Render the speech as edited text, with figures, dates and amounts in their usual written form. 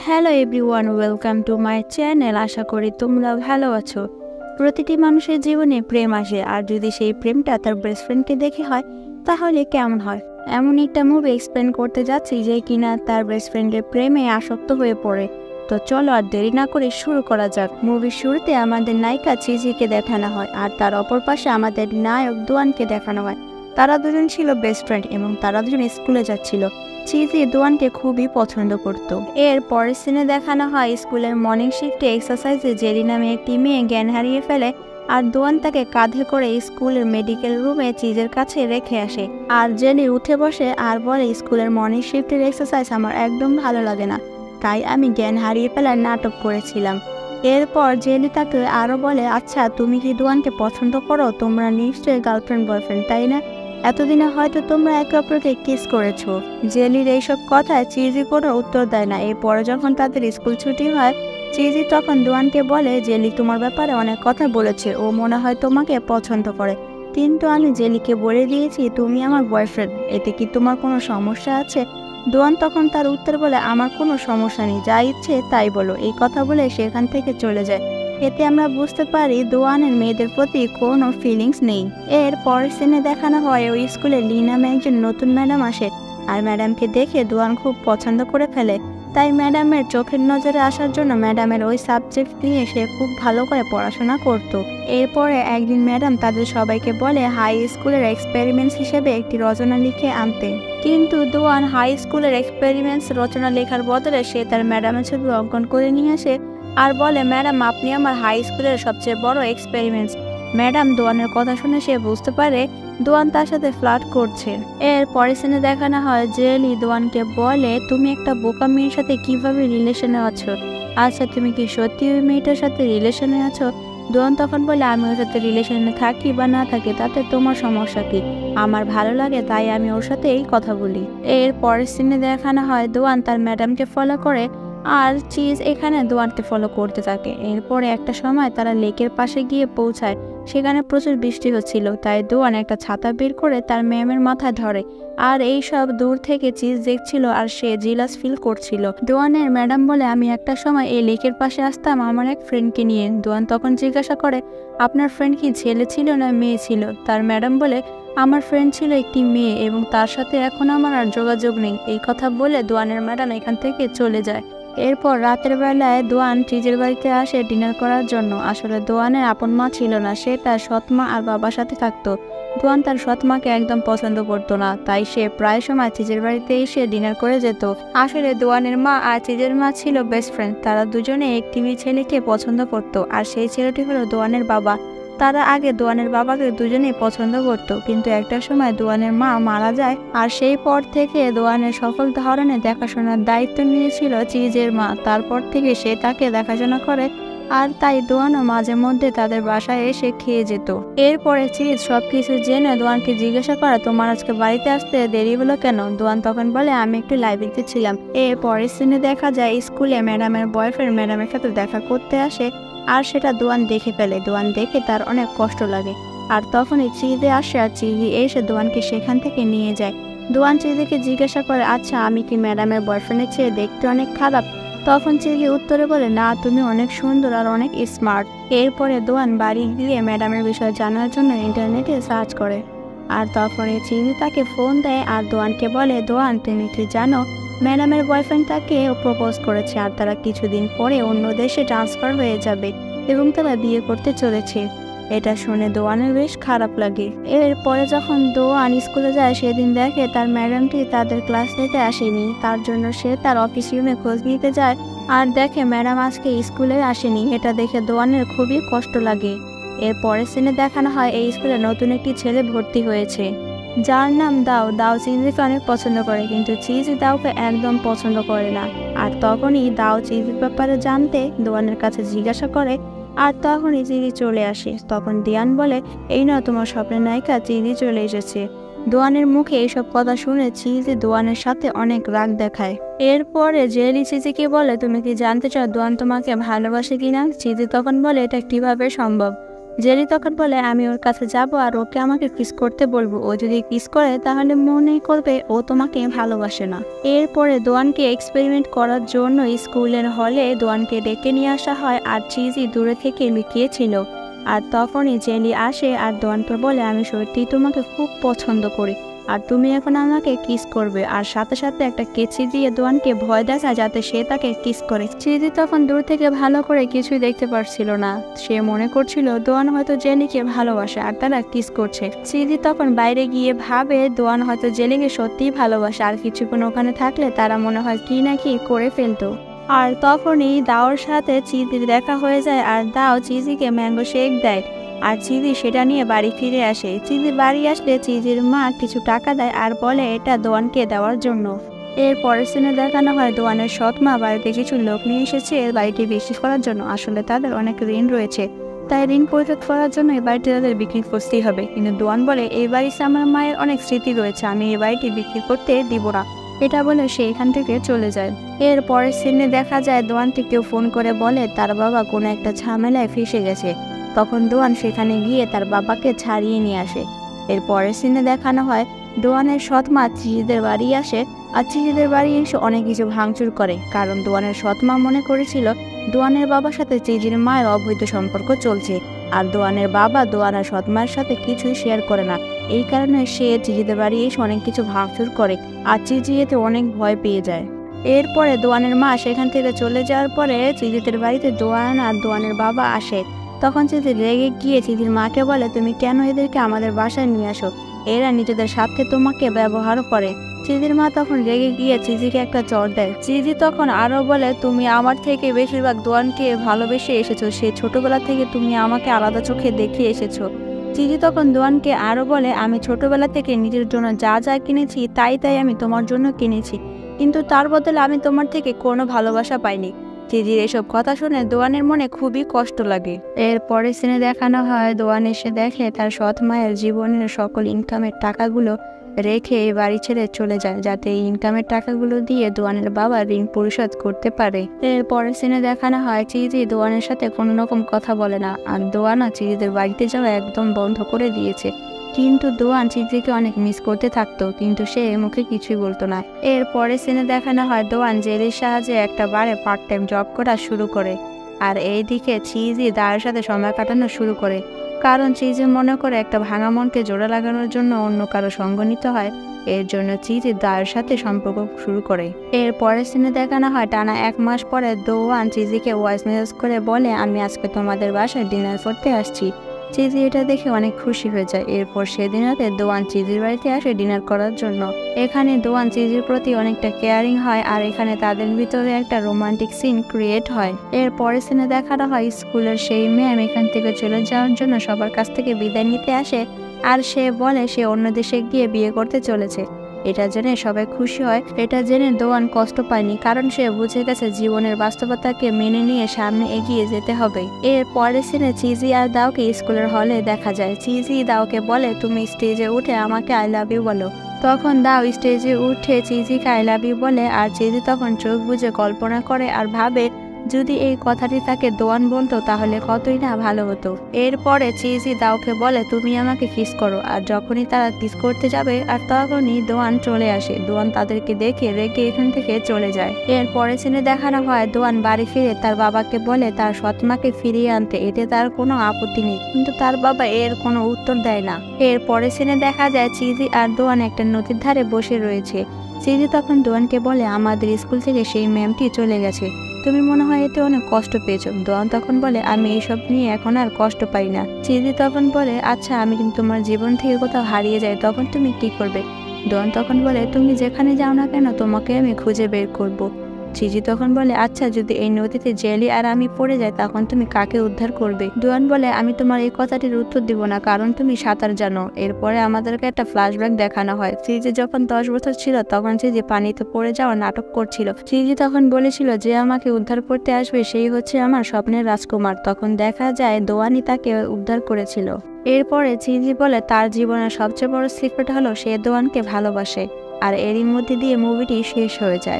Hello everyone, welcome to my channel. আশা করি তোমরা ভালো আছো। প্রতিটি মানুষের জীবনে প্রেম আসে, আর যদি সেই প্রেমটা তার বেস্ট ফ্রেন্ডকে দেখে হয় তাহলে কেমন হয়। এমন একটা মুভি এক্সপ্লেন করতে যাচ্ছি যে কিনা তার বেস্ট ফ্রেন্ডের প্রেমে আসক্ত হয়ে পড়ে। তো চলো আর দেরি না করে শুরু করা যাক। মুভির শুরুতে আমাদের নায়িকা চিজিকে দেখানো হয়, আর তার অপর পাশে আমাদের নায়ক দোয়ানকে দেখানো হয়। তারা দুজন ছিল বেস্ট ফ্রেন্ড এবং তারা দুজন স্কুলে যাচ্ছিল। চিজি দোয়ানকে খুবই পছন্দ করত। এর পরের সিনে দেখানো হয় স্কুলের মর্নিং শিফটে এক্সারসাইজে জেরি নামে একটি মেয়ে জ্ঞান হারিয়ে ফেলে, আর দোয়ান তাকে কাঁধে করে স্কুলের মেডিকেল রুমে চিজের কাছে রেখে আসে। আর জেলি উঠে বসে আর বলে, স্কুলের মর্নিং শিফটের এক্সারসাইজ আমার একদম ভালো লাগে না, তাই আমি জ্ঞান হারিয়ে ফেলার নাটক করেছিলাম। এরপর জেলি তাকে আরও বলে, আচ্ছা তুমি কি দোয়ানকে পছন্দ করো? তোমরা নিশ্চয়ই গার্লফ্রেন্ড বয়ফ্রেন্ড, তাই না? এতদিনে হয়তো তোমরা একে অপরকে কিস করেছো। জেলির এইসব কথায় চিজি কোনো উত্তর দেয় না। এরপরে যখন তাদের স্কুল ছুটি হয়, চিজি তখন দোয়ানকে বলে, জেলি তোমার ব্যাপারে অনেক কথা বলেছে, ও মনে হয় তোমাকে পছন্দ করে, কিন্তু আমি জেলিকে বলে দিয়েছি তুমি আমার বয়ফ্রেন্ড, এতে কি তোমার কোনো সমস্যা আছে? দোয়ান তখন তার উত্তর বলে, আমার কোনো সমস্যা নেই, যা ইচ্ছে তাই বলো। এই কথা বলে সেখান থেকে চলে যায়। এতে আমরা বুঝতে পারি দোয়ানের মেয়েদের প্রতি কোনো ফিলিংস নেই। এর পরের সিনে দেখানো হয় ওই স্কুলে লি নামে একজন নতুন ম্যাডাম আসে, আর ম্যাডামকে দেখে দোয়ান খুব পছন্দ করে ফেলে। তাই ম্যাডামের চোখের নজরে আসার জন্য ম্যাডামের ওই সাবজেক্ট নিয়ে সে খুব ভালো করে পড়াশোনা করত। এরপরে একদিন ম্যাডাম তাদের সবাইকে বলে হাই স্কুলের এক্সপেরিমেন্টস হিসেবে একটি রচনা লিখে আনতে, কিন্তু দোয়ান হাই স্কুলের এক্সপেরিমেন্টস রচনা লেখার বদলে সে তার ম্যাডামের ছবি অঙ্কন করে নিয়ে আসে আর বলে, ম্যাডাম আপনি আমার হাই স্কুলের সবচেয়ে বড় এক্সপেরিমেন্টস। ম্যাডাম দোয়ানের কথা শুনে সে বুঝতে পারে দোয়ান তার সাথে ফ্লার্ট করছে। এর পরের সিনে দেখানো হয় জেলি দোয়ানকে বলে, তুমি একটা বোকা মেয়ের সাথে কিভাবে রিলেশনে আছো? আচ্ছা তুমি কি সত্যি ওই মেয়েটার সাথে রিলেশনে আছো? দোয়ান তখন বলে, আমি ওর সাথে রিলেশনে থাকি বা না থাকি তাতে তোমার সমস্যা কি? আমার ভালো লাগে তাই আমি ওর সাথে এই কথা বলি। এর পরের সিনে দেখানো হয় দোয়ান তার ম্যাডামকে ফলো করে, আর চিজ এখানে দোয়ানকে ফলো করতে থাকে। এরপরে একটা সময় তারা লেকের পাশে গিয়ে পৌঁছায়। সেখানে প্রচুর বৃষ্টি হচ্ছিল, তাই দোয়ান একটা ছাতা বের করে তার ম্যামের মাথায় ধরে, আর এই সব দূর থেকে চিজ দেখছিল আর সে জিলাস ফিল করছিল। দোয়ানের ম্যাডাম বলে, আমি একটা সময় এই লেকের পাশে আসতাম আমার এক ফ্রেন্ডকে নিয়ে। দোয়ান তখন জিজ্ঞাসা করে, আপনার ফ্রেন্ড কি ছেলে ছিল না মেয়ে ছিল? তার ম্যাডাম বলে, আমার ফ্রেন্ড ছিল একটি মেয়ে এবং তার সাথে এখন আমার আর যোগাযোগ নেই। এই কথা বলে দোয়ানের ম্যাডাম এখান থেকে চলে যায়। এরপর রাতের বেলায় দোয়ান চিজের বাড়িতে আসে ডিনার করার জন্য। আসলে দোয়ানের আপন মা ছিল না, সে তার সৎমা আর বাবার সাথে থাকতো। দোয়ান তার সৎমাকে একদম পছন্দ করতো না, তাই সে প্রায় সময় চিজের বাড়িতে এসে ডিনার করে যেত। আসলে দোয়ানের মা আর চিজের মা ছিল বেস্ট ফ্রেন্ড। তারা দুজনে একটি ছেলেকে পছন্দ করত, আর সেই ছেলেটি হলো দোয়ানের বাবা। তারা আগে দোয়ানের বাবাকে দুজনেই পছন্দ করত, কিন্তু একটা সময় দোয়ানের মা মারা যায়, আর সেই পর থেকে দোয়ানের সকল ধরনের দেখাশোনার দায়িত্ব নিয়েছিল চিজের মা। তারপর থেকে সে তাকে দেখাশোনা করে, আর তাই দোয়ানও মাঝে মধ্যে তাদের বাসায় এসে খেয়ে যেত। এরপরে চিজ সবকিছু জেনে দোয়ানকে জিজ্ঞাসা করে, তোমার আজকে বাড়িতে আসতে দেরি হলো কেন? দোয়ান তখন বলে, আমি একটু লাইব্রেরিতে ছিলাম। পরের সিনে দেখা যায় স্কুলে ম্যাডামের বয়ফ্রেন্ড ম্যাডামের সাথে দেখা করতে আসে, আর সেটা দোয়ান দেখে ফেলে। দোয়ান দেখে তার অনেক কষ্ট লাগে, আর তখনই চিজে আসে, আর চিজি এসে দোয়ানকে সেখান থেকে নিয়ে যায়। দোয়ান চিজিকে জিজ্ঞাসা করে, আচ্ছা আমি কি ম্যাডামের বয়ফ্রেন্ডের চেয়ে দেখতে অনেক খারাপ? তখন চিজি উত্তরে বলে, না তুমি অনেক সুন্দর আর অনেক স্মার্ট। এরপরে দোয়ান বাড়ি গিয়ে ম্যাডামের বিষয়ে জানার জন্য ইন্টারনেটে সার্চ করে, আর তখনই চিজি তাকে ফোন দেয় আর দোয়ানকে বলে, দোয়ান তুমি কি জানো ম্যাডামের বয়ফ্রেন্ড তাকে প্রপোজ করেছে, আর তারা কিছুদিন পরে অন্য দেশে ট্রান্সফার হয়ে যাবে এবং তারা বিয়ে করতে চলেছে। এটা শুনে দোয়ানের বেশ খারাপ লাগে। এরপরে যখন দোয়ান স্কুলে যায় সেদিন দেখে তার ম্যাডামটি তাদের ক্লাস নিতে আসেনি। তার জন্য সে তার অফিস রুমে খোঁজ নিতে যায়, আর দেখে ম্যাডাম আজকে স্কুলে আসেনি। এটা দেখে দোয়ানের খুবই কষ্ট লাগে। এরপরের সিনে দেখানো হয় এই স্কুলে নতুন একটি ছেলে ভর্তি হয়েছে, যার নাম দাও। দাও চিজিকে অনেক পছন্দ করে, কিন্তু চিজি দাওকে একদম পছন্দ করে না। আর তখনই দাও চিজির ব্যাপারে জানতে দোয়ানের কাছে জিজ্ঞাসা করে, আর তখনই চিজি চলে আসে। তখন দিয়ান বলে, এই না তোমার স্বপ্নের নায়িকা চিজি চলে এসেছে। দোয়ানের মুখে এইসব কথা শুনে চিজি দোয়ানের সাথে অনেক রাগ দেখায়। এরপরে জেলি চিজিকে বলে, তুমি কি জানতে চাও দোয়ান তোমাকে ভালোবাসে কিনা? চিজি তখন বলে, এটা কিভাবে সম্ভব? জেরি তখন বলে আমি ওর কাছে যাব আর ওকে আমাকে কিস করতে বলবো। ও যদি কিস করে তাহলে মনে করবে ও তোমাকে ভালোবাসে না। এরপরে দোয়ানকে এক্সপেরিমেন্ট করার জন্য স্কুলের হলে দোয়ানকে ডেকে নিয়ে আসা হয় আর চিজি দূরে থেকে লুকিয়েছিল। আর তখনই জেলি আসে আর দোয়ানকে বলে আমি সত্যিই তোমাকে খুব পছন্দ করি আর তুমি এখন আমাকে কিস করবে। আর সাথে সাথে একটা কেচি দিয়ে দোয়ানকে ভয় দেখায় যাতে সে তাকে কিস করে। চিজি তখন দূর থেকে ভালো করে কিছুই দেখতে পারছিল না। সে মনে করছিল দোয়ান হয়তো জেলিকে ভালোবাসে আর তারা কিস করছে। চিজি তখন বাইরে গিয়ে ভাবে দোয়ান হয়তো জেলিকে সত্যিই ভালোবাসে আর কিছুক্ষণ ওখানে থাকলে তারা মনে হয় কি না কি করে ফেলতো। আর তখনই দাওর সাথে চিজির দেখা হয়ে যায় আর দাও চিজিকে ম্যাঙ্গো শেক দেয় আর চিজি সেটা নিয়ে বাড়ি ফিরে আসে। চিজির বাড়ি আসলে চিজির মা কিছু টাকা দেয় আর বলে এটা দোয়ানকে দেওয়ার জন্য। এর পরের সিনে দেখানো হয় দোয়ানের সৎ মা বাড়িতে কিছু লোক নিয়ে এসেছে বাড়িটি বিক্রি করার জন্য। আসলে তাদের অনেক ঋণ রয়েছে, তাই ঋণ পরিশোধ করার জন্য এই বাড়িটি তাদের বিক্রি করতেই হবে। কিন্তু দোয়ান বলে এই বাড়িতে আমার মায়ের অনেক স্মৃতি রয়েছে, আমি এই বাড়িটি বিক্রি করতে দিব না। এটা বলে সে এখান থেকে চলে যায়। এর পরের সিনে দেখা যায় দোয়ানকে কেউ ফোন করে বলে তার বাবা কোনো একটা ঝামেলায় ফেসে গেছে। তখন দোয়ান সেখানে গিয়ে তার বাবাকে ছাড়িয়ে নিয়ে আসে। এর পরের সিনে দেখানো হয় দোয়ানের সৎ মা চিজিদের বাড়ি আসে আর চিজিদের বাড়ি এসে অনেক কিছু ভাঙচুর করে, কারণ দোয়ানের সৎ মা মনে করেছিল দোয়ানের বাবার সাথে চিজির মায়ের অবৈধ সম্পর্ক চলছে আর দোয়ানের বাবা দোয়ানের সৎ মায়ের সাথে কিছুই শেয়ার করে না। এই কারণে সে চিজিদের বাড়ি এসে অনেক কিছু ভাঙচুর করে আর চিজি এতে অনেক ভয় পেয়ে যায়। এরপরে দোয়ানের মা সেখান থেকে চলে যাওয়ার পরে চিজিদের বাড়িতে দোয়ান আর দোয়ানের বাবা আসে। তখন চিজি রেগে গিয়ে চিজির মাকে বলে তুমি কেন এদেরকে আমাদের বাসায় নিয়ে আসো, এরা নিজেদের সাথে তোমাকে ব্যবহার করে। চিজির মা তখন রেগে গিয়ে চিজিকে একটা চড় দেয়। চিজি তখন আরো বলে তুমি আমার থেকে বেশিরভাগ দোয়ানকে ভালোবেসে এসেছো, সে ছোটবেলা থেকে তুমি আমাকে আলাদা চোখে দেখে এসেছো। চিজি তখন দোয়ানকে আরো বলে আমি ছোটবেলা থেকে নিজের জন্য যা যা কিনেছি তাই আমি তোমার জন্য কিনেছি, কিন্তু তার বদলে আমি তোমার থেকে কোনো ভালোবাসা পাইনি। চিজির এসব কথা শুনে দোয়ানের মনে খুবই কষ্ট লাগে। এর পরের সিনে দেখানো হয় দোয়ান এসে দেখে তার সৎ মায়ের জীবনের সকল ইনকামের টাকাগুলো রেখে এই বাড়ি ছেড়ে চলে যায়, যাতে এই ইনকামের টাকাগুলো দিয়ে দোয়ানের বাবা ঋণ পরিশোধ করতে পারে। এর পরের সিনে দেখানো হয় চিজি দোয়ানের সাথে কোনো রকম কথা বলে না আর দোয়ানও চিজিদের বাড়িতে যাওয়া একদম বন্ধ করে দিয়েছে। কিন্তু দোয়ান চিজিকে অনেক মিস করতে থাকতো, কিন্তু সে মুখে কিছুই বলতো না। এর পরের সিনে দেখানো হয় দোয়ান জেলির সাহায্যে একটা বারে পার্ট টাইম জব করা শুরু করে আর এইদিকে চিজি দায়ের সাথে সময় কাটানো শুরু করে, কারণ চিজি মনে করে একটা ভাঙা মনকে জোড়া লাগানোর জন্য অন্য কারো সঙ্গ নিতে হয়। এর জন্য চিজি দায়ের সাথে সম্পর্ক শুরু করে। এর পরের সিনে দেখানো হয় টানা 1 মাস পরে দোয়ান চিজিকে ভয়েস মেসেজ করে বলে আমি আজকে তোমাদের বাসায় ডিনার করতে আসছি। চিজি এটা দেখে অনেক খুশি হয়ে যায়। এরপর সেদিন রাতে দোয়ান চিজির বাড়িতে আসে ডিনার করার জন্য। এখানে দোয়ান চিজির প্রতি অনেকটা কেয়ারিং হয় আর এখানে তাদের ভিতরে একটা রোমান্টিক সিন ক্রিয়েট হয়। এর পরের সিনে দেখানো হয় স্কুলের সেই ম্যাম এখান থেকে চলে যাওয়ার জন্য সবার কাছ থেকে বিদায় নিতে আসে আর সে বলে সে অন্য দেশে গিয়ে বিয়ে করতে চলেছে। এটা জেনে সবাই খুশি হয়। এটা জেনে দোয়ান কষ্ট পায়নি, কারণ সে বুঝে গেছে জীবনের বাস্তবতাকে মেনে নিয়ে সামনে এগিয়ে যেতে হবে। এর পরের সিনে চিজি আর দাওকে স্কুলের হলে দেখা যায়। চিজি দাওকে বলে তুমি স্টেজে উঠে আমাকে আই লাভ ইউ বলো। তখন দাও স্টেজে উঠে চিজিকে আই লাভ ইউ বলে আর চিজি তখন চোখ বুজে কল্পনা করে আর ভাবে যদি এই কথাটি তাকে দোয়ান বলতো তাহলে কতই না ভালো হতো। এরপরে চিজি দাওকে বলে তুমি আমাকে কিস করো আর যখনই তারা কিস করতে যাবে আর তখনই দোয়ান চলে আসে। দোয়ান তাদেরকে দেখে রেগে এখান থেকে চলে যায়। এরপরে সিনে দেখানো হয় দোয়ান বাড়ি ফিরে তার বাবাকে বলে তার সৎমাকে ফিরিয়ে আনতে, এতে তার কোনো আপত্তি নেই, কিন্তু তার বাবা এর কোনো উত্তর দেয় না। এরপরে সিনে দেখা যায় চিজি আর দোয়ান একটা নদীর ধারে বসে রয়েছে। চিজি তখন দোয়ানকে বলে আমাদের স্কুল থেকে সেই ম্যামটি চলে গেছে, তুমি মনে হয় এতে অনেক কষ্ট পেয়েছো। দোয়ান তখন বলে আমি এইসব নিয়ে এখন আর কষ্ট পাই না। চিজি তখন বলে আচ্ছা আমি কিন্তু তোমার জীবন থেকে কোথাও হারিয়ে যাই তখন তুমি কি করবে? দোয়ান তখন বলে তুমি যেখানে যাও না কেন তোমাকে আমি খুঁজে বের করব। চিজি তখন বলে আচ্ছা যদি এই নদীতে জেলি আর আমি পড়ে যাই তখন তুমি কাকে উদ্ধার করবে? দোয়ান বলে আমি তোমার এই কথাটির উত্তর দিব না, কারণ তুমি সাঁতার জানো। এরপরে আমাদেরকে একটা ফ্ল্যাশব্যাক দেখানো হয়। চিজি যখন 10 বছর ছিল তখন চিজি পানিতে পড়ে যাওয়া নাটক করছিল। চিজি তখন বলেছিল যে আমাকে উদ্ধার করতে আসবে সেই হচ্ছে আমার স্বপ্নের রাজকুমার। তখন দেখা যায় দোয়ানই তাকে উদ্ধার করেছিল। এরপরে চিজি বলে তার জীবনের সবচেয়ে বড় সিক্রেট হলো সে দোয়ানকে ভালোবাসে। আর এরই মধ্যে দিয়ে মুভিটি শেষ হয়ে যায়।